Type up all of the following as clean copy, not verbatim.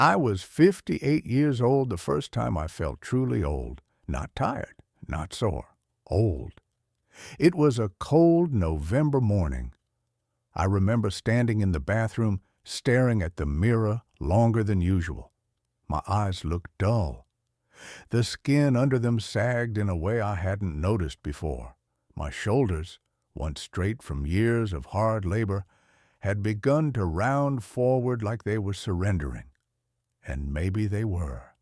I was 58 years old the first time I felt truly old. Not tired, not sore. Old. It was a cold November morning. I remember standing in the bathroom, staring at the mirror longer than usual. My eyes looked dull. The skin under them sagged in a way I hadn't noticed before. My shoulders, once straight from years of hard labor, had begun to round forward like they were surrendering. And maybe they were.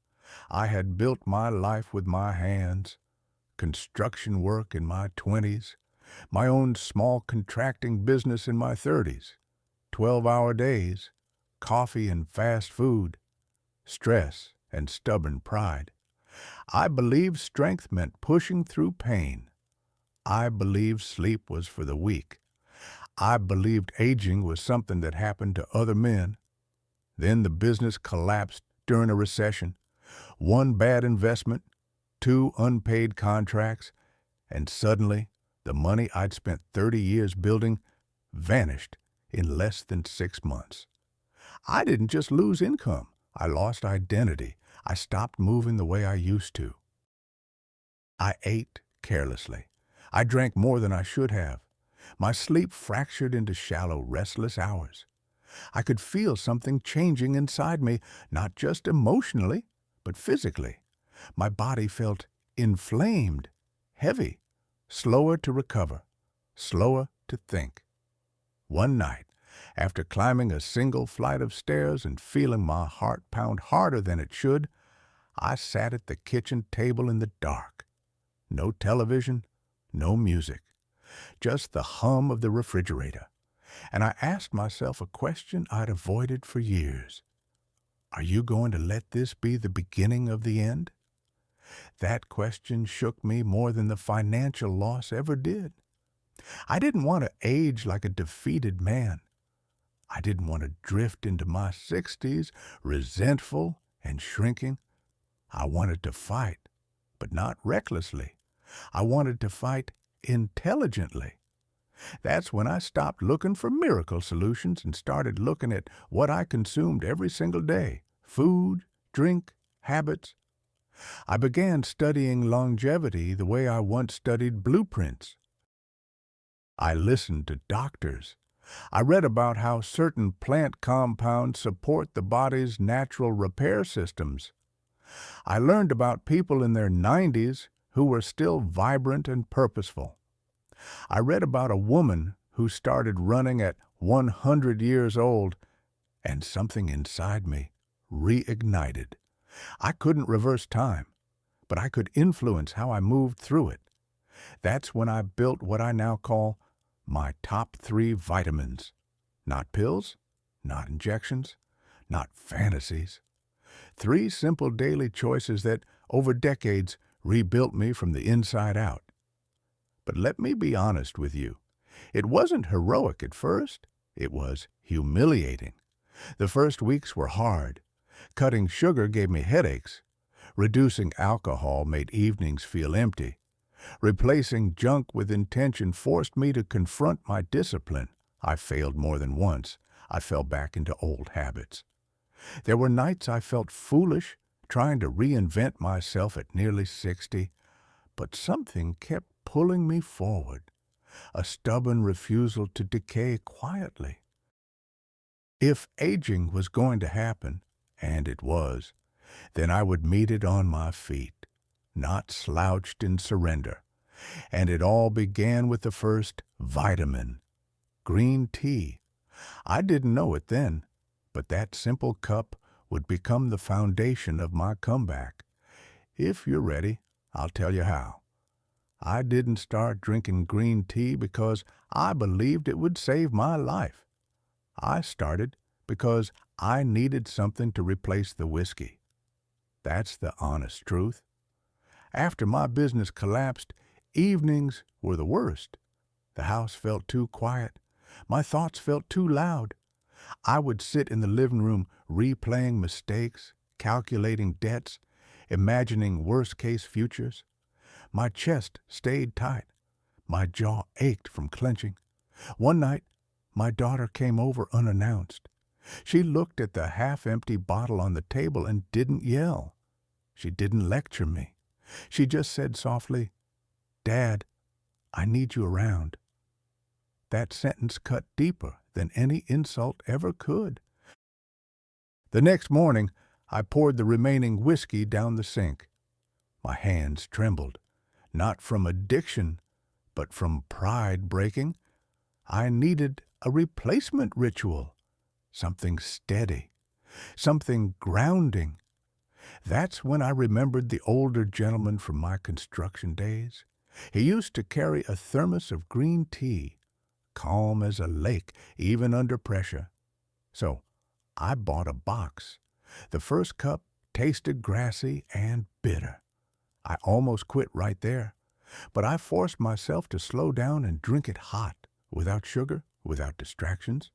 I had built my life with my hands, construction work in my 20s, my own small contracting business in my 30s, 12-hour days, coffee and fast food, stress and stubborn pride. I believed strength meant pushing through pain. I believed sleep was for the weak. I believed aging was something that happened to other men. Then the business collapsed during a recession. One bad investment, two unpaid contracts, and suddenly the money I'd spent 30 years building vanished in less than 6 months. I didn't just lose income. I lost identity. I stopped moving the way I used to. I ate carelessly. I drank more than I should have. My sleep fractured into shallow, restless hours. I could feel something changing inside me, not just emotionally, but physically. My body felt inflamed, heavy, slower to recover, slower to think. One night, after climbing a single flight of stairs and feeling my heart pound harder than it should, I sat at the kitchen table in the dark. No television, no music, just the hum of the refrigerator. And I asked myself a question I'd avoided for years. Are you going to let this be the beginning of the end? That question shook me more than the financial loss ever did. I didn't want to age like a defeated man. I didn't want to drift into my 60s resentful and shrinking. I wanted to fight, but not recklessly. I wanted to fight intelligently. That's when I stopped looking for miracle solutions and started looking at what I consumed every single day: food, drink, habits. I began studying longevity the way I once studied blueprints. I listened to doctors. I read about how certain plant compounds support the body's natural repair systems. I learned about people in their 90s who were still vibrant and purposeful. I read about a woman who started running at 100 years old, and something inside me reignited. I couldn't reverse time, but I could influence how I moved through it. That's when I built what I now call my top 3 vitamins. Not pills, not injections, not fantasies. 3 simple daily choices that, over decades, rebuilt me from the inside out. But let me be honest with you. It wasn't heroic at first. It was humiliating. The first weeks were hard. Cutting sugar gave me headaches. Reducing alcohol made evenings feel empty. Replacing junk with intention forced me to confront my discipline. I failed more than once. I fell back into old habits. There were nights I felt foolish, trying to reinvent myself at nearly 60, but something kept pulling me forward, a stubborn refusal to decay quietly. If aging was going to happen, and it was, then I would meet it on my feet, not slouched in surrender. And it all began with the first vitamin, green tea. I didn't know it then, but that simple cup would become the foundation of my comeback. If you're ready, I'll tell you how. I didn't start drinking green tea because I believed it would save my life. I started because I needed something to replace the whiskey. That's the honest truth. After my business collapsed, evenings were the worst. The house felt too quiet. My thoughts felt too loud. I would sit in the living room replaying mistakes, calculating debts, imagining worst-case futures. My chest stayed tight. My jaw ached from clenching. One night, my daughter came over unannounced. She looked at the half-empty bottle on the table and didn't yell. She didn't lecture me. She just said softly, "Dad, I need you around." That sentence cut deeper than any insult ever could. The next morning, I poured the remaining whiskey down the sink. My hands trembled, not from addiction, but from pride breaking. I needed a replacement ritual, something steady, something grounding. That's when I remembered the older gentleman from my construction days. He used to carry a thermos of green tea, calm as a lake, even under pressure. So I bought a box. The first cup tasted grassy and bitter. I almost quit right there, but I forced myself to slow down and drink it hot, without sugar, without distractions.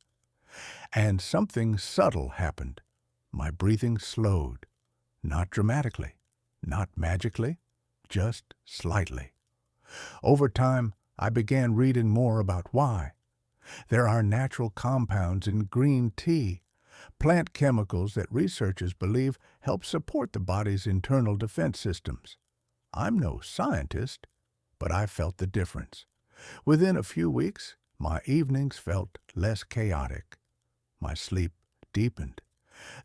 And something subtle happened. My breathing slowed. Not dramatically, not magically, just slightly. Over time, I began reading more about why. There are natural compounds in green tea, plant chemicals that researchers believe help support the body's internal defense systems. I'm no scientist, but I felt the difference. Within a few weeks, my evenings felt less chaotic. My sleep deepened.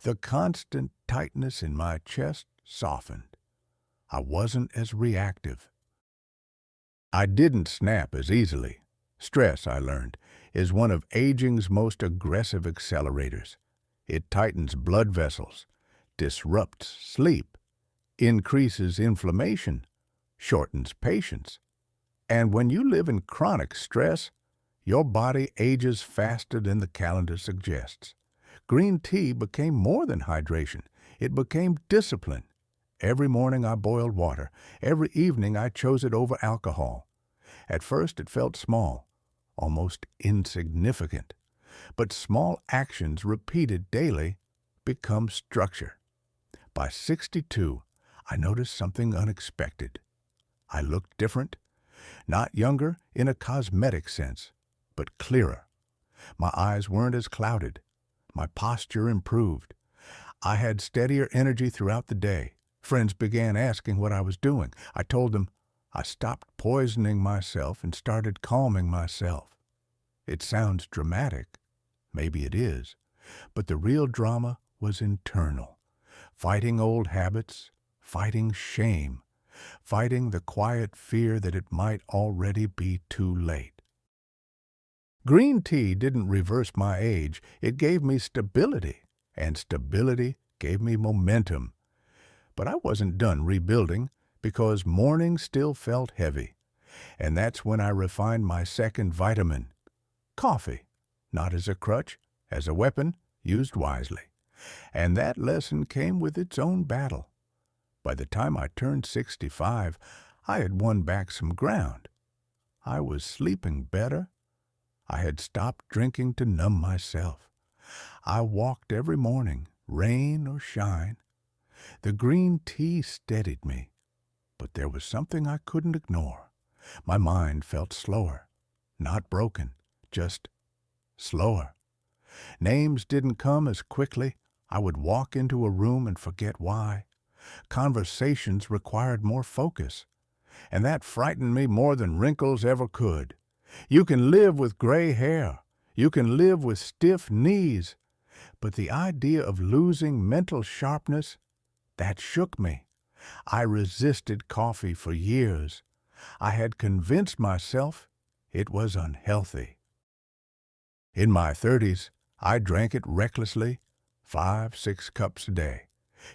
The constant tightness in my chest softened. I wasn't as reactive. I didn't snap as easily. Stress, I learned, is one of aging's most aggressive accelerators. It tightens blood vessels, disrupts sleep, increases inflammation, shortens patience. And when you live in chronic stress, your body ages faster than the calendar suggests. Green tea became more than hydration. It became discipline. Every morning I boiled water. Every evening I chose it over alcohol. At first it felt small, almost insignificant. But small actions repeated daily become structure. By 62, I noticed something unexpected. I looked different, not younger in a cosmetic sense, but clearer. My eyes weren't as clouded. My posture improved. I had steadier energy throughout the day. Friends began asking what I was doing. I told them I stopped poisoning myself and started calming myself. It sounds dramatic. Maybe it is. But the real drama was internal. Fighting old habits, fighting shame, fighting the quiet fear that it might already be too late. Green tea didn't reverse my age. It gave me stability, and stability gave me momentum. But I wasn't done rebuilding because mornings still felt heavy. And that's when I refined my second vitamin, coffee, not as a crutch, as a weapon used wisely. And that lesson came with its own battle. By the time I turned 65, I had won back some ground. I was sleeping better. I had stopped drinking to numb myself. I walked every morning, rain or shine. The green tea steadied me, but there was something I couldn't ignore. My mind felt slower, not broken, just slower. Names didn't come as quickly. I would walk into a room and forget why. Conversations required more focus, and that frightened me more than wrinkles ever could. You can live with gray hair. You can live with stiff knees. But the idea of losing mental sharpness, that shook me. I resisted coffee for years. I had convinced myself it was unhealthy. In my 30s, I drank it recklessly, 5-6 cups a day,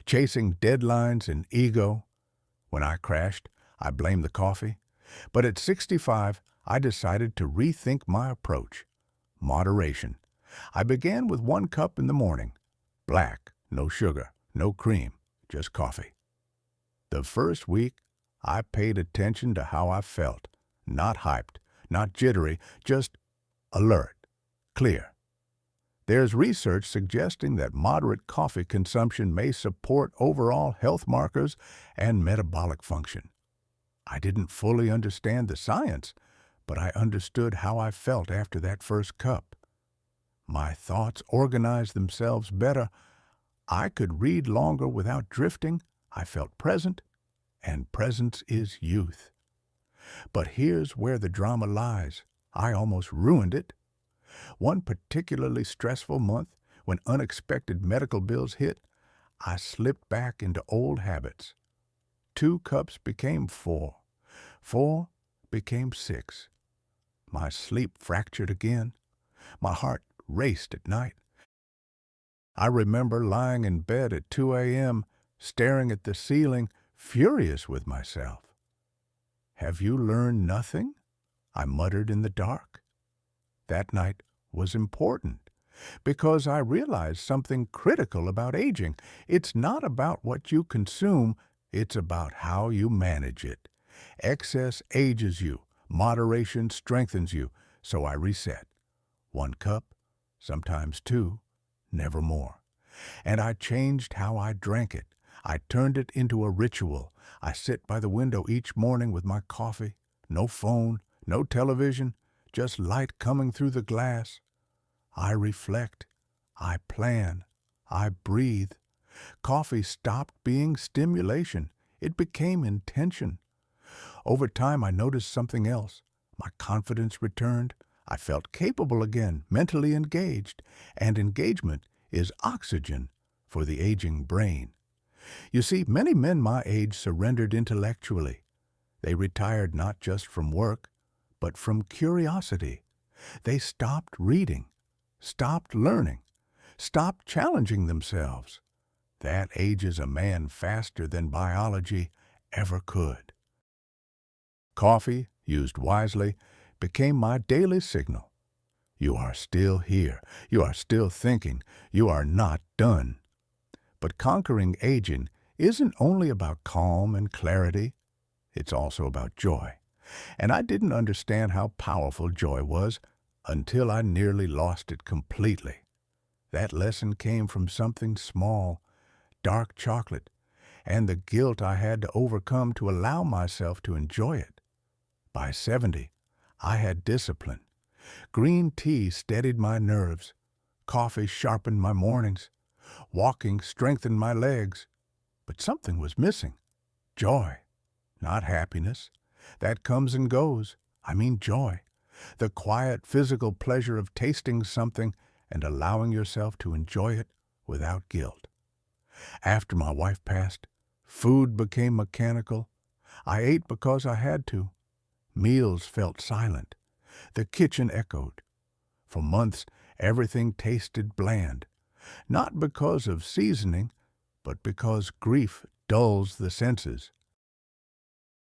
chasing deadlines and ego. When I crashed, I blamed the coffee. But at 65, I decided to rethink my approach. Moderation. I began with 1 cup in the morning. Black, no sugar, no cream, just coffee. The first week, I paid attention to how I felt. Not hyped, not jittery, just alert, clear. There's research suggesting that moderate coffee consumption may support overall health markers and metabolic function. I didn't fully understand the science, but I understood how I felt after that first cup. My thoughts organized themselves better. I could read longer without drifting. I felt present, and presence is youth. But here's where the drama lies. I almost ruined it. One particularly stressful month, when unexpected medical bills hit, I slipped back into old habits. 2 cups became 4. 4 became 6. My sleep fractured again. My heart raced at night. I remember lying in bed at 2 a.m., staring at the ceiling, furious with myself. "Have you learned nothing?" I muttered in the dark. That night was important because I realized something critical about aging. It's not about what you consume, it's about how you manage it. Excess ages you, moderation strengthens you, so I reset. 1 cup, sometimes 2, never more. And I changed how I drank it. I turned it into a ritual. I sit by the window each morning with my coffee, no phone, no television, just light coming through the glass. I reflect, I plan, I breathe. Coffee stopped being stimulation. It became intention. Over time, I noticed something else. My confidence returned. I felt capable again, mentally engaged, and engagement is oxygen for the aging brain. You see, many men my age surrendered intellectually. They retired not just from work, but from curiosity. They stopped reading, stopped learning, stopped challenging themselves. That ages a man faster than biology ever could. Coffee, used wisely, became my daily signal. You are still here. You are still thinking. You are not done. But conquering aging isn't only about calm and clarity. It's also about joy. And I didn't understand how powerful joy was until I nearly lost it completely. That lesson came from something small, dark chocolate, and the guilt I had to overcome to allow myself to enjoy it. By 70, I had discipline. Green tea steadied my nerves. Coffee sharpened my mornings. Walking strengthened my legs. But something was missing. Joy, not happiness. That comes and goes. I mean joy. The quiet physical pleasure of tasting something and allowing yourself to enjoy it without guilt. After my wife passed, food became mechanical. I ate because I had to. Meals felt silent. The kitchen echoed. For months, everything tasted bland. Not because of seasoning, but because grief dulls the senses.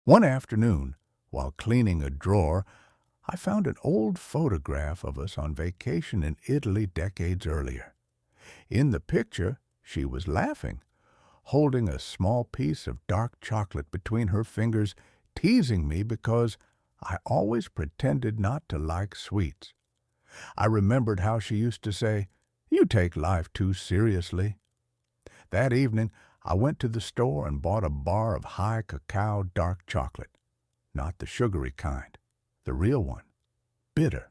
One afternoon, while cleaning a drawer, I found an old photograph of us on vacation in Italy decades earlier. In the picture, she was laughing, holding a small piece of dark chocolate between her fingers, teasing me because I always pretended not to like sweets. I remembered how she used to say, "You take life too seriously." That evening, I went to the store and bought a bar of high cacao dark chocolate. Not the sugary kind, the real one. Bitter,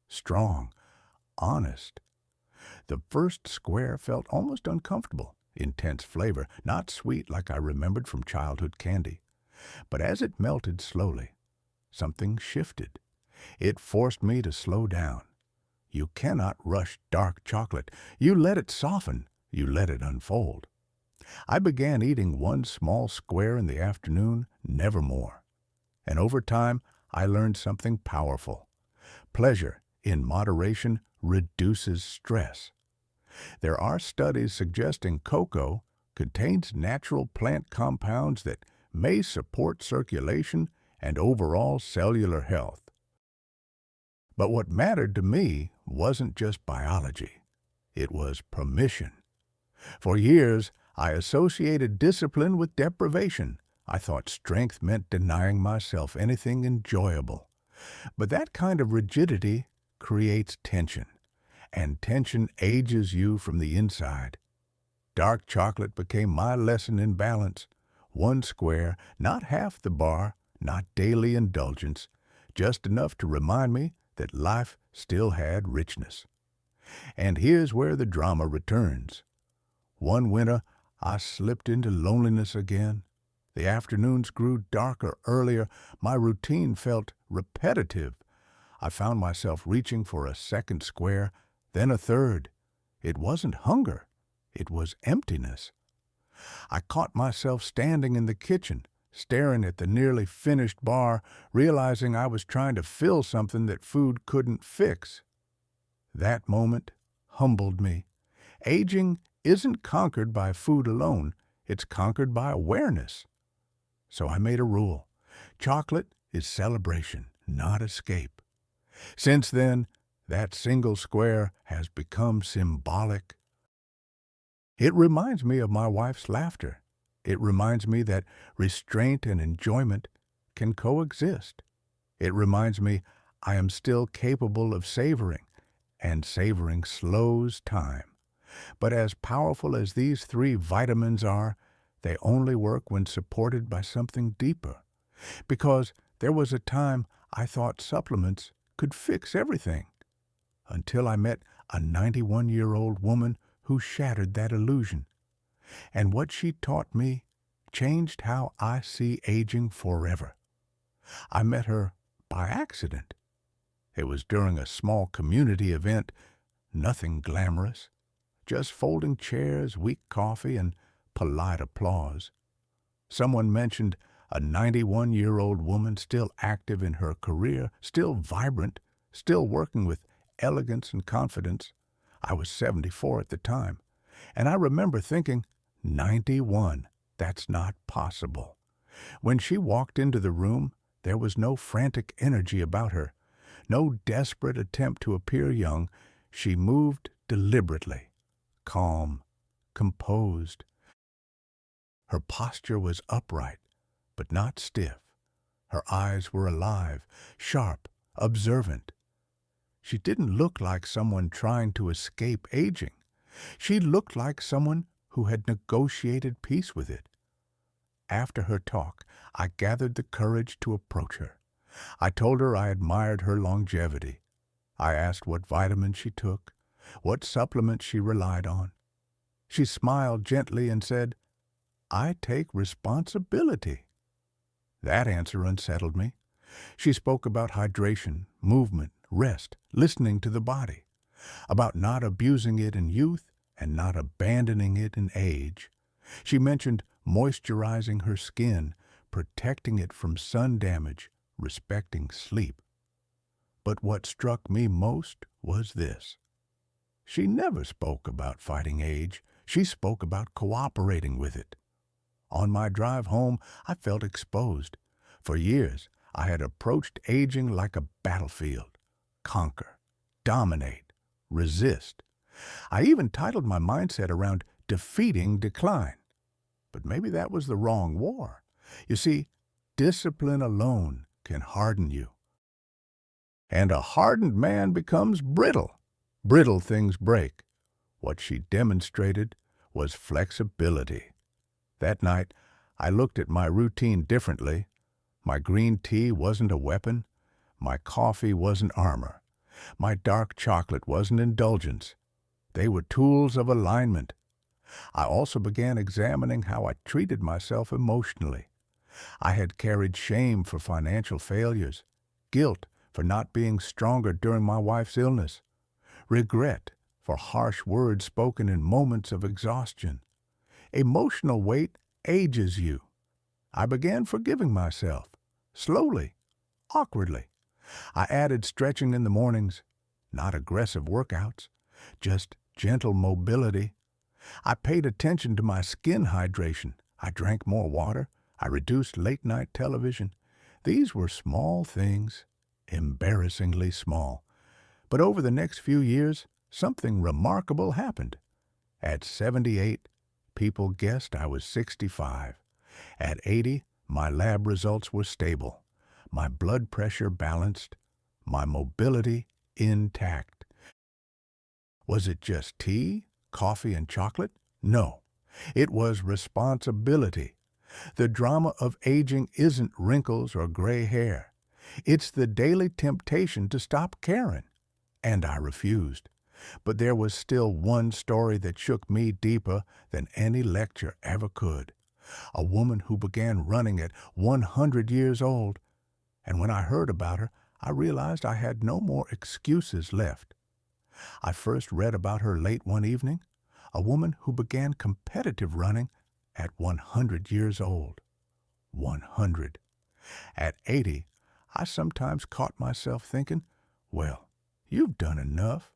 strong, honest. The first square felt almost uncomfortable, intense flavor, not sweet like I remembered from childhood candy. But as it melted slowly, something shifted. It forced me to slow down. You cannot rush dark chocolate. You let it soften. You let it unfold. I began eating one small square in the afternoon, never more. And over time, I learned something powerful. Pleasure, in moderation, reduces stress. There are studies suggesting cocoa contains natural plant compounds that may support circulation and overall cellular health. But what mattered to me wasn't just biology. It was permission. For years, I associated discipline with deprivation. I thought strength meant denying myself anything enjoyable. But that kind of rigidity creates tension, and tension ages you from the inside. Dark chocolate became my lesson in balance. One square, not half the bar, not daily indulgence, just enough to remind me that life still had richness. And here's where the drama returns. One winter, I slipped into loneliness again. The afternoons grew darker earlier. My routine felt repetitive. I found myself reaching for a second square, then a third. It wasn't hunger. It was emptiness. I caught myself standing in the kitchen, staring at the nearly finished bar, realizing I was trying to fill something that food couldn't fix. That moment humbled me. Aging isn't conquered by food alone. It's conquered by awareness. So I made a rule. Chocolate is celebration, not escape. Since then, that single square has become symbolic. It reminds me of my wife's laughter. It reminds me that restraint and enjoyment can coexist. It reminds me I am still capable of savoring, and savoring slows time. But as powerful as these three vitamins are, they only work when supported by something deeper. Because there was a time I thought supplements could fix everything. Until I met a 91-year-old woman who shattered that illusion. And what she taught me changed how I see aging forever. I met her by accident. It was during a small community event, nothing glamorous, just folding chairs, weak coffee, and polite applause. Someone mentioned a 91-year-old woman still active in her career, still vibrant, still working with elegance and confidence. I was 74 at the time, and I remember thinking, 91, that's not possible. When she walked into the room, there was no frantic energy about her, no desperate attempt to appear young. She moved deliberately, calm, composed. Her posture was upright, but not stiff. Her eyes were alive, sharp, observant. She didn't look like someone trying to escape aging. She looked like someone who had negotiated peace with it. After her talk, I gathered the courage to approach her. I told her I admired her longevity. I asked what vitamins she took, what supplements she relied on. She smiled gently and said, "I take responsibility." That answer unsettled me. She spoke about hydration, movement, rest, listening to the body, about not abusing it in youth and not abandoning it in age. She mentioned moisturizing her skin, protecting it from sun damage, respecting sleep. But what struck me most was this. She never spoke about fighting age. She spoke about cooperating with it. On my drive home, I felt exposed. For years, I had approached aging like a battlefield. Conquer, dominate, resist. I even titled my mindset around defeating decline. But maybe that was the wrong war. You see, discipline alone can harden you. And a hardened man becomes brittle. Brittle things break. What she demonstrated was flexibility. That night, I looked at my routine differently. My green tea wasn't a weapon. My coffee wasn't armor. My dark chocolate wasn't indulgence. They were tools of alignment. I also began examining how I treated myself emotionally. I had carried shame for financial failures, guilt for not being stronger during my wife's illness, regret for harsh words spoken in moments of exhaustion. Emotional weight ages you. I began forgiving myself, slowly, awkwardly. I added stretching in the mornings, not aggressive workouts, just gentle mobility. I paid attention to my skin hydration. I drank more water. I reduced late-night television. These were small things, embarrassingly small. But over the next few years, something remarkable happened. At 78, people guessed I was 65. At 80, my lab results were stable, my blood pressure balanced, my mobility intact. Was it just tea, coffee, and chocolate? No. It was responsibility. The drama of aging isn't wrinkles or gray hair. It's the daily temptation to stop caring. And I refused. But there was still one story that shook me deeper than any lecture ever could. A woman who began running at 100 years old, and when I heard about her, I realized I had no more excuses left. I first read about her late one evening, a woman who began competitive running at 100 years old. 100. At 80, I sometimes caught myself thinking, well, you've done enough.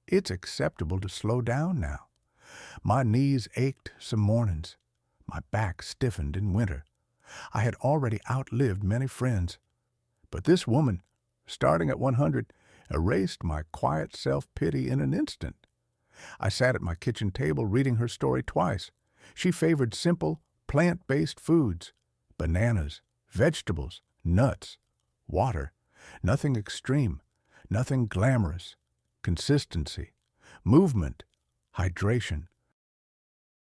It's acceptable to slow down now. My knees ached some mornings. My back stiffened in winter. I had already outlived many friends. But this woman, starting at 100, erased my quiet self-pity in an instant. I sat at my kitchen table reading her story twice. She favored simple, plant-based foods, bananas, vegetables, nuts, water, nothing extreme, nothing glamorous, consistency, movement, hydration.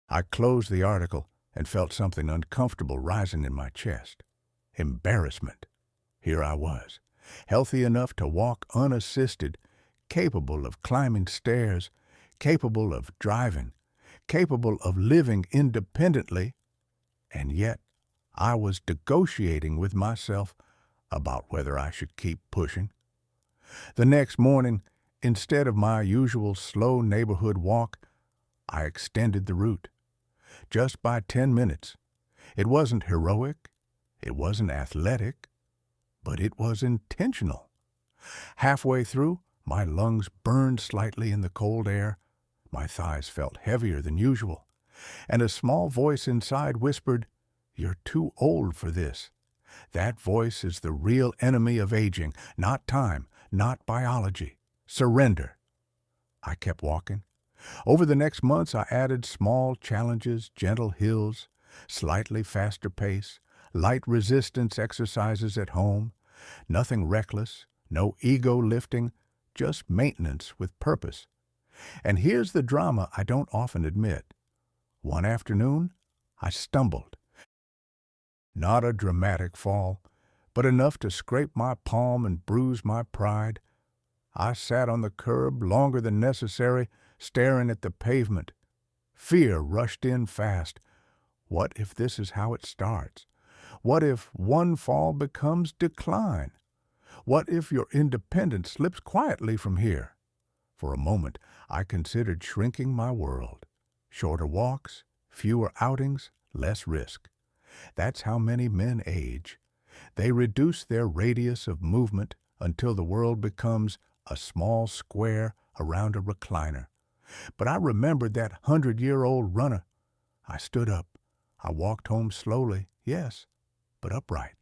I closed the article and felt something uncomfortable rising in my chest. Embarrassment. Here I was, healthy enough to walk unassisted, capable of climbing stairs, capable of driving, capable of living independently, and yet I was negotiating with myself about whether I should keep pushing. The next morning, instead of my usual slow neighborhood walk, I extended the route. Just by 10 minutes. It wasn't heroic, it wasn't athletic, but it was intentional. Halfway through, my lungs burned slightly in the cold air, my thighs felt heavier than usual, and a small voice inside whispered, "You're too old for this." That voice is the real enemy of aging, not time, not biology. Surrender. I kept walking. Over the next months, I added small challenges, gentle hills, slightly faster pace, light resistance exercises at home, nothing reckless, no ego lifting, just maintenance with purpose. And here's the drama I don't often admit. One afternoon, I stumbled. Not a dramatic fall, but enough to scrape my palm and bruise my pride. I sat on the curb longer than necessary, staring at the pavement. Fear rushed in fast. What if this is how it starts? What if one fall becomes decline? What if your independence slips quietly from here? For a moment, I considered shrinking my world. Shorter walks, fewer outings, less risk. That's how many men age. They reduce their radius of movement until the world becomes a small square around a recliner. But I remembered that 100-year-old runner. I stood up. I walked home slowly, yes, but upright.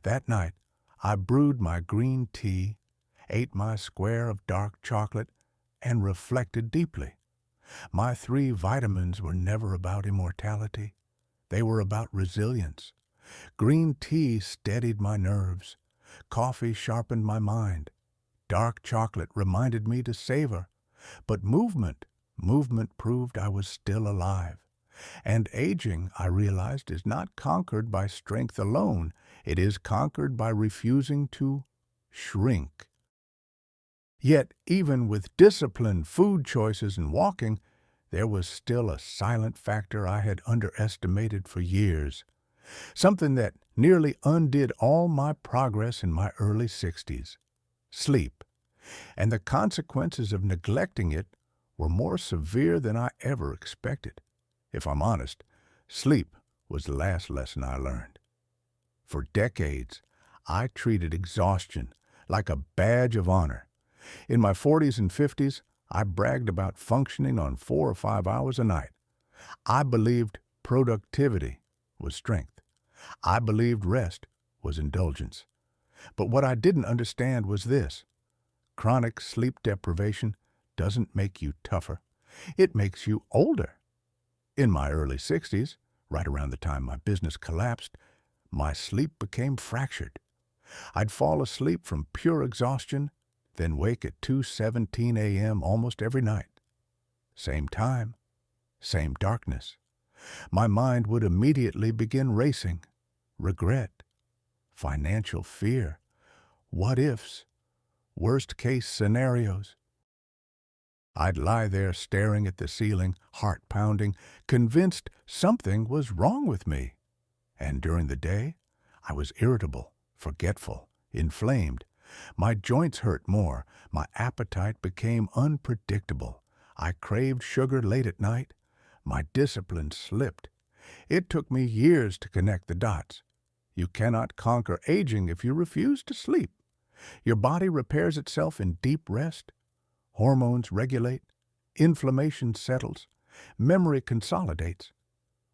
That night, I brewed my green tea, ate my square of dark chocolate, and reflected deeply. My 3 vitamins were never about immortality. They were about resilience. Green tea steadied my nerves. Coffee sharpened my mind. Dark chocolate reminded me to savor. But movement proved I was still alive. And aging, I realized, is not conquered by strength alone. It is conquered by refusing to shrink. Yet, even with discipline, food choices, and walking, there was still a silent factor I had underestimated for years. Something that nearly undid all my progress in my early 60s. Sleep. And the consequences of neglecting it were more severe than I ever expected. If I'm honest, sleep was the last lesson I learned. For decades, I treated exhaustion like a badge of honor. In my 40s and 50s, I bragged about functioning on 4 or 5 hours a night. I believed productivity was strength. I believed rest was indulgence. But what I didn't understand was this. Chronic sleep deprivation doesn't make you tougher. It makes you older. In my early 60s, right around the time my business collapsed, my sleep became fractured. I'd fall asleep from pure exhaustion, then wake at 2:17 a.m. almost every night. Same time, same darkness. My mind would immediately begin racing. Regret, financial fear, what-ifs, worst-case scenarios. I'd lie there staring at the ceiling, heart pounding, convinced something was wrong with me. And during the day, I was irritable, forgetful, inflamed. My joints hurt more. My appetite became unpredictable. I craved sugar late at night. My discipline slipped. It took me years to connect the dots. You cannot conquer aging if you refuse to sleep. Your body repairs itself in deep rest. Hormones regulate. Inflammation settles. Memory consolidates.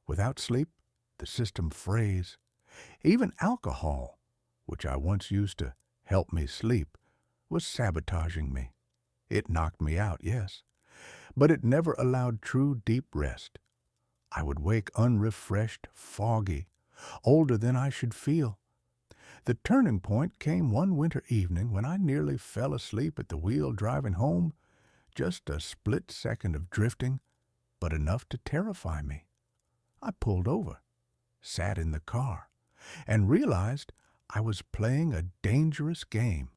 Without sleep, the system frays. Even alcohol, which I once used to help me sleep, was sabotaging me. It knocked me out, yes, but it never allowed true deep rest. I would wake unrefreshed, foggy, older than I should feel. The turning point came one winter evening when I nearly fell asleep at the wheel driving home. Just a split second of drifting, but enough to terrify me. I pulled over, sat in the car, and realized I was playing a dangerous game.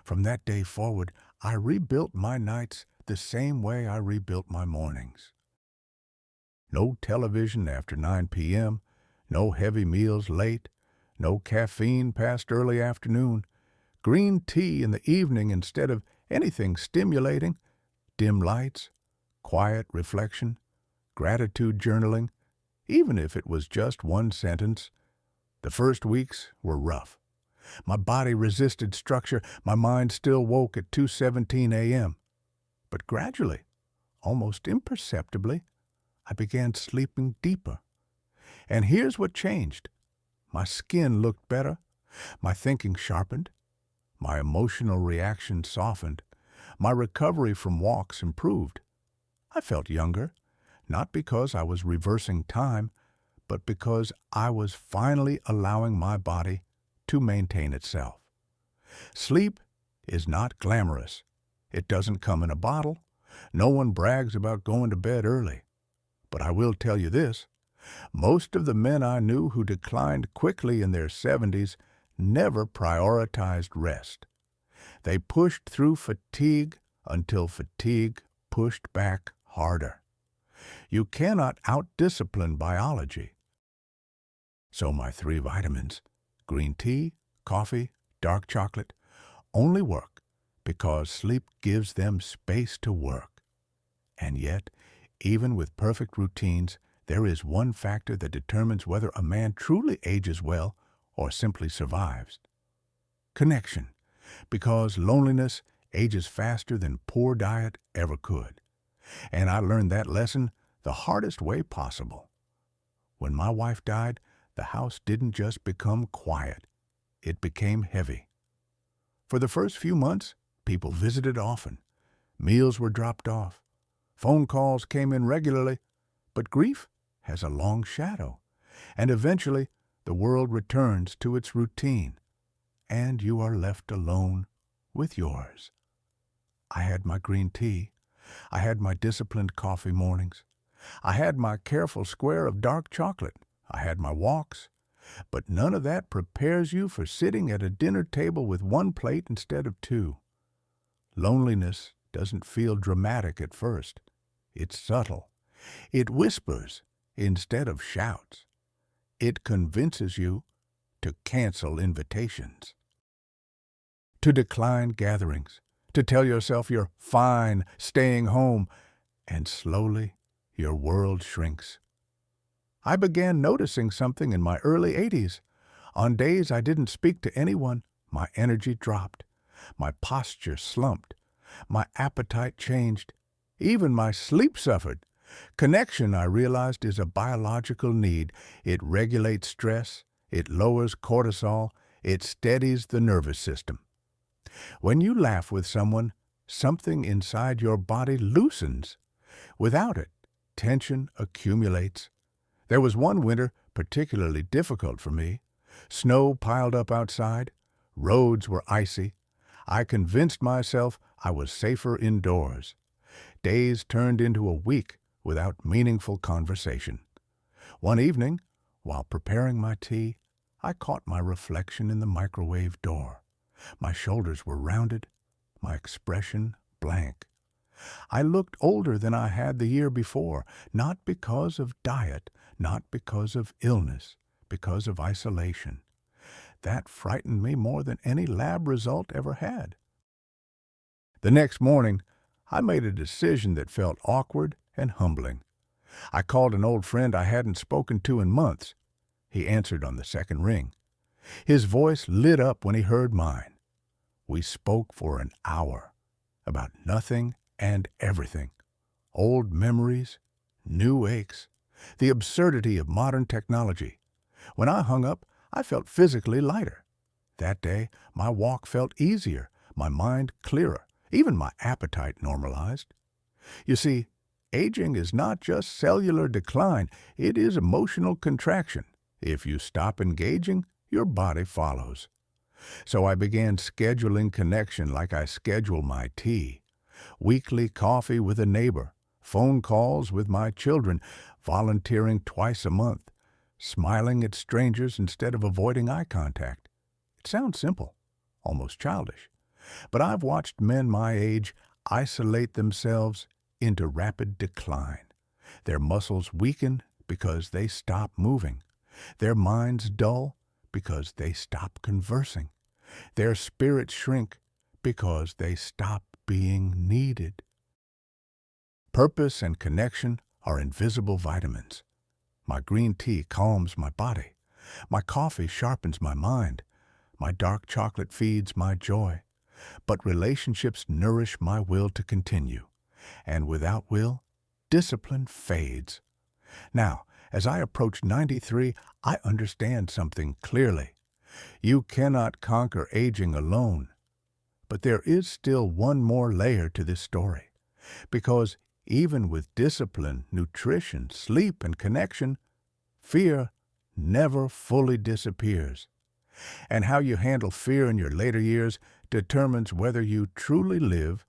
From that day forward, I rebuilt my nights the same way I rebuilt my mornings. No television after 9 p.m., no heavy meals late, no caffeine past early afternoon, green tea in the evening instead of anything stimulating, dim lights, quiet reflection, gratitude journaling, even if it was just one sentence. The first weeks were rough. My body resisted structure, my mind still woke at 2:17 a.m. But gradually, almost imperceptibly, I began sleeping deeper. And here's what changed. My skin looked better, my thinking sharpened, my emotional reaction softened, my recovery from walks improved. I felt younger, not because I was reversing time, but because I was finally allowing my body to maintain itself. Sleep is not glamorous. It doesn't come in a bottle. No one brags about going to bed early. But I will tell you this, most of the men I knew who declined quickly in their 70s never prioritized rest. They pushed through fatigue until fatigue pushed back harder. You cannot out-discipline biology. So my 3 vitamins, green tea, coffee, dark chocolate, only work because sleep gives them space to work. And yet, even with perfect routines, there is one factor that determines whether a man truly ages well or simply survives. Connection, because loneliness ages faster than poor diet ever could. And I learned that lesson the hardest way possible. When my wife died, the house didn't just become quiet, it became heavy. For the first few months, people visited often. Meals were dropped off. Phone calls came in regularly, but grief has a long shadow, and eventually the world returns to its routine, and you are left alone with yours. I had my green tea. I had my disciplined coffee mornings. I had my careful square of dark chocolate. I had my walks. But none of that prepares you for sitting at a dinner table with 1 plate instead of 2. Loneliness doesn't feel dramatic at first. It's subtle. It whispers instead of shouts. It convinces you to cancel invitations, to decline gatherings, to tell yourself you're fine staying home, and slowly your world shrinks. I began noticing something in my early 80s. On days I didn't speak to anyone, my energy dropped, my posture slumped, my appetite changed, even my sleep suffered. Connection, I realized, is a biological need. It regulates stress, it lowers cortisol, it steadies the nervous system. When you laugh with someone, something inside your body loosens. Without it, tension accumulates. There was one winter particularly difficult for me. Snow piled up outside. Roads were icy. I convinced myself I was safer indoors. Days turned into a week without meaningful conversation. One evening, while preparing my tea, I caught my reflection in the microwave door. My shoulders were rounded, my expression blank. I looked older than I had the year before, not because of diet, not because of illness, because of isolation. That frightened me more than any lab result ever had. The next morning, I made a decision that felt awkward and humbling. I called an old friend I hadn't spoken to in months. He answered on the second ring. His voice lit up when he heard mine. We spoke for an hour about nothing and everything. Old memories, new aches, the absurdity of modern technology. When I hung up, I felt physically lighter. That day, my walk felt easier, my mind clearer, even my appetite normalized. You see, aging is not just cellular decline, it is emotional contraction. If you stop engaging, your body follows. So I began scheduling connection like I schedule my tea. Weekly coffee with a neighbor, phone calls with my children, volunteering twice a month, smiling at strangers instead of avoiding eye contact. It sounds simple, almost childish, but I've watched men my age isolate themselves into rapid decline. Their muscles weaken because they stop moving. Their minds dull because they stop conversing. Their spirits shrink because they stop being needed. Purpose and connection are invisible vitamins. My green tea calms my body. My coffee sharpens my mind. My dark chocolate feeds my joy. But relationships nourish my will to continue. And without will, discipline fades. Now, as I approach 93, I understand something clearly. You cannot conquer aging alone. But there is still one more layer to this story. Because even with discipline, nutrition, sleep, and connection, fear never fully disappears. And how you handle fear in your later years determines whether you truly live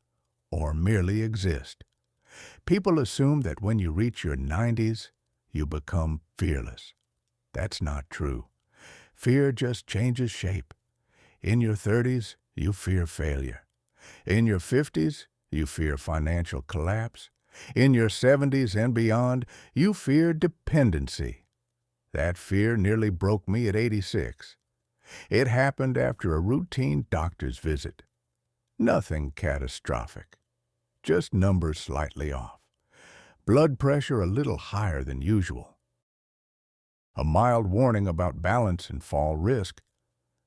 or merely exist. People assume that when you reach your 90s, you become fearless. That's not true. Fear just changes shape. In your 30s, you fear failure. In your 50s, you fear financial collapse. In your 70s and beyond, you fear dependency. That fear nearly broke me at 86. It happened after a routine doctor's visit. Nothing catastrophic, just numbers slightly off. Blood pressure a little higher than usual. A mild warning about balance and fall risk.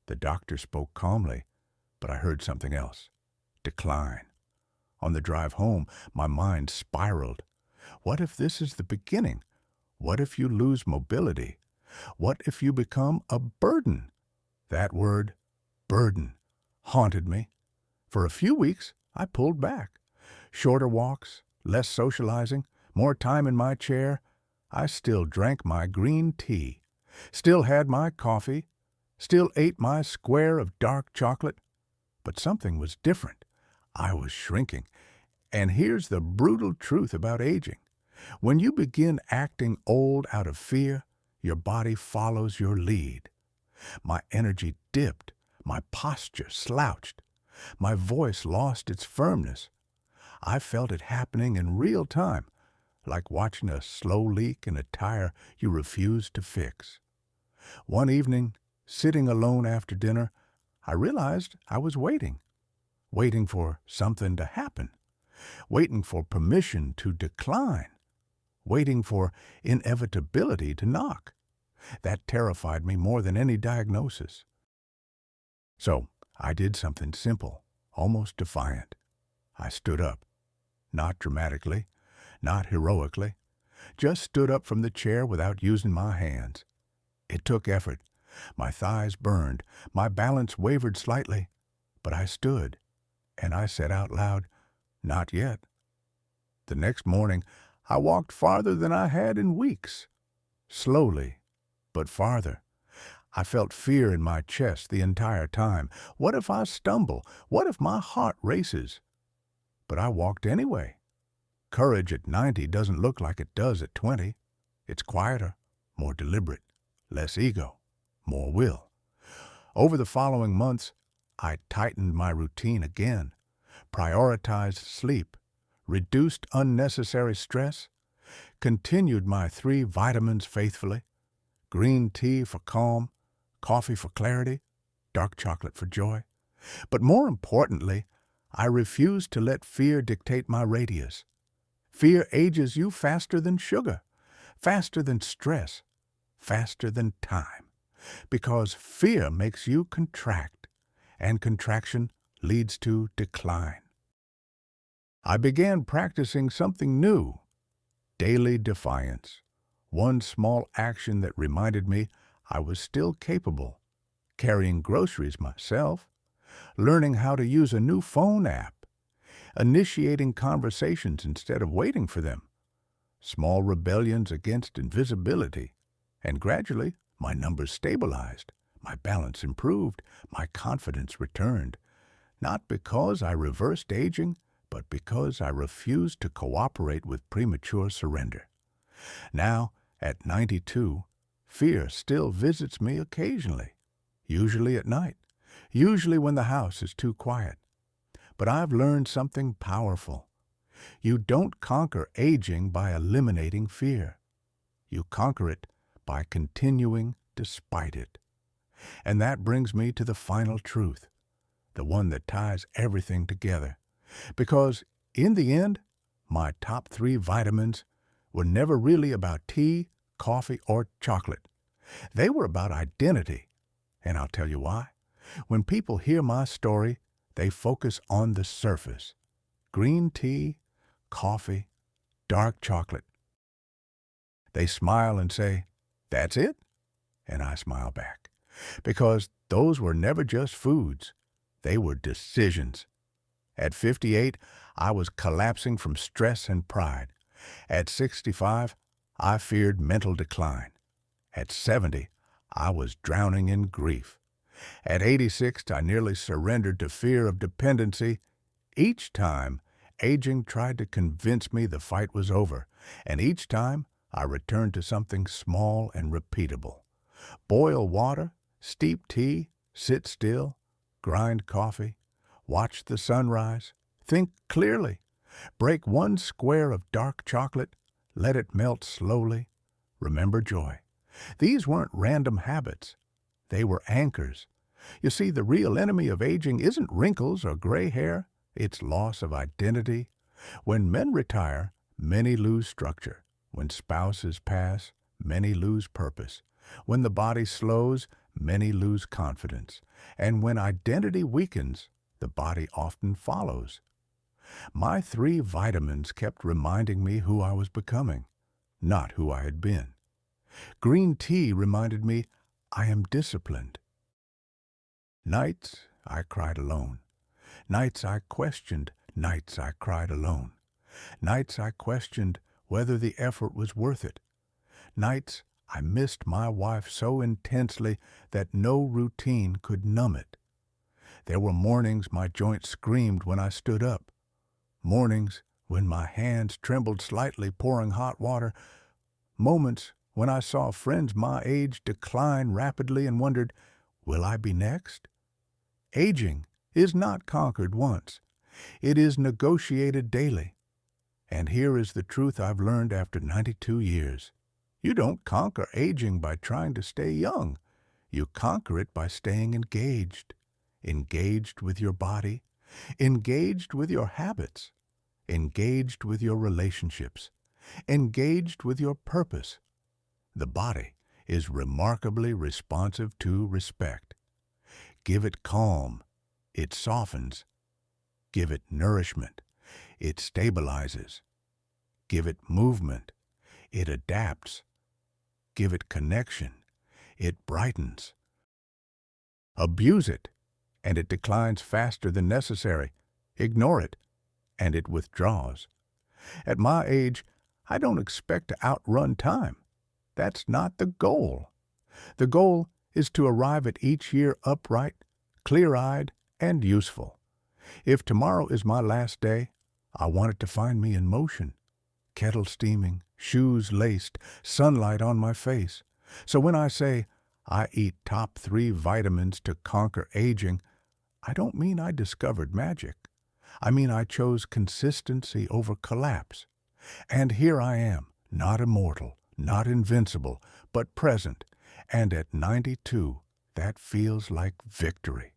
The doctor spoke calmly, but I heard something else. Decline. On the drive home, my mind spiraled. What if this is the beginning? What if you lose mobility? What if you become a burden? That word, burden, haunted me. For a few weeks, I pulled back. Shorter walks, less socializing, more time in my chair. I still drank my green tea, still had my coffee, still ate my square of dark chocolate. But something was different. I was shrinking. And here's the brutal truth about aging. When you begin acting old out of fear, your body follows your lead. My energy dipped, my posture slouched, my voice lost its firmness. I felt it happening in real time, like watching a slow leak in a tire you refuse to fix. One evening, sitting alone after dinner, I realized I was waiting for something to happen, waiting for permission to decline, waiting for inevitability to knock. That terrified me more than any diagnosis. So I did something simple, almost defiant. I stood up, not dramatically, not heroically, just stood up from the chair without using my hands. It took effort. My thighs burned, my balance wavered slightly, but I stood, and I said out loud, "Not yet." The next morning, I walked farther than I had in weeks. Slowly, but farther. I felt fear in my chest the entire time. What if I stumble? What if my heart races? But I walked anyway. Courage at 90 doesn't look like it does at 20. It's quieter, more deliberate, less ego, more will. Over the following months, I tightened my routine again, prioritized sleep, reduced unnecessary stress, continued my 3 vitamins faithfully: green tea for calm, coffee for clarity, dark chocolate for joy. But more importantly, I refused to let fear dictate my radius. Fear ages you faster than sugar, faster than stress, faster than time, because fear makes you contract, and contraction leads to decline. I began practicing something new: daily defiance. One small action that reminded me I was still capable: carrying groceries myself, learning how to use a new phone app, initiating conversations instead of waiting for them. Small rebellions against invisibility, and gradually my numbers stabilized, my balance improved, my confidence returned. Not because I reversed aging, but because I refused to cooperate with premature surrender. Now, at 92, fear still visits me occasionally, usually at night, usually when the house is too quiet. But I've learned something powerful. You don't conquer aging by eliminating fear. You conquer it by continuing despite it. And that brings me to the final truth, the one that ties everything together. Because in the end, my top 3 vitamins were never really about tea, coffee, or chocolate. They were about identity. And I'll tell you why. When people hear my story, they focus on the surface: green tea, coffee, dark chocolate. They smile and say, "That's it?" And I smile back. Because those were never just foods. They were decisions. At 58, I was collapsing from stress and pride. At 65, I feared mental decline. At 70, I was drowning in grief. At 86, I nearly surrendered to fear of dependency. Each time, aging tried to convince me the fight was over, and each time I returned to something small and repeatable. Boil water, steep tea, sit still, grind coffee, watch the sunrise, think clearly, break 1 square of dark chocolate, let it melt slowly, remember joy. These weren't random habits. They were anchors. You see, the real enemy of aging isn't wrinkles or gray hair, it's loss of identity. When men retire, many lose structure. When spouses pass, many lose purpose. When the body slows, many lose confidence. And when identity weakens, the body often follows. My 3 vitamins kept reminding me who I was becoming, not who I had been. Green tea reminded me I am disciplined. Nights I cried alone. Nights I questioned. Nights I cried alone. Nights I questioned whether the effort was worth it. Nights I missed my wife so intensely that no routine could numb it. There were mornings my joints screamed when I stood up. Mornings when my hands trembled slightly pouring hot water. Moments when I saw friends my age decline rapidly and wondered, will I be next? Aging is not conquered once. It is negotiated daily. And here is the truth I've learned after 92 years. You don't conquer aging by trying to stay young. You conquer it by staying engaged. Engaged with your body, engaged with your habits, engaged with your relationships, engaged with your purpose. The body is remarkably responsive to respect. Give it calm, it softens. Give it nourishment, it stabilizes. Give it movement, it adapts. Give it connection, it brightens. Abuse it, and it declines faster than necessary. Ignore it, and it withdraws. At my age, I don't expect to outrun time. That's not the goal. The goal is to arrive at each year upright, clear-eyed, and useful. If tomorrow is my last day, I want it to find me in motion. Kettle steaming, shoes laced, sunlight on my face. So when I say I eat top 3 vitamins to conquer aging, I don't mean I discovered magic. I mean, I chose consistency over collapse. And here I am, not immortal, not invincible, but present. And at 92, that feels like victory.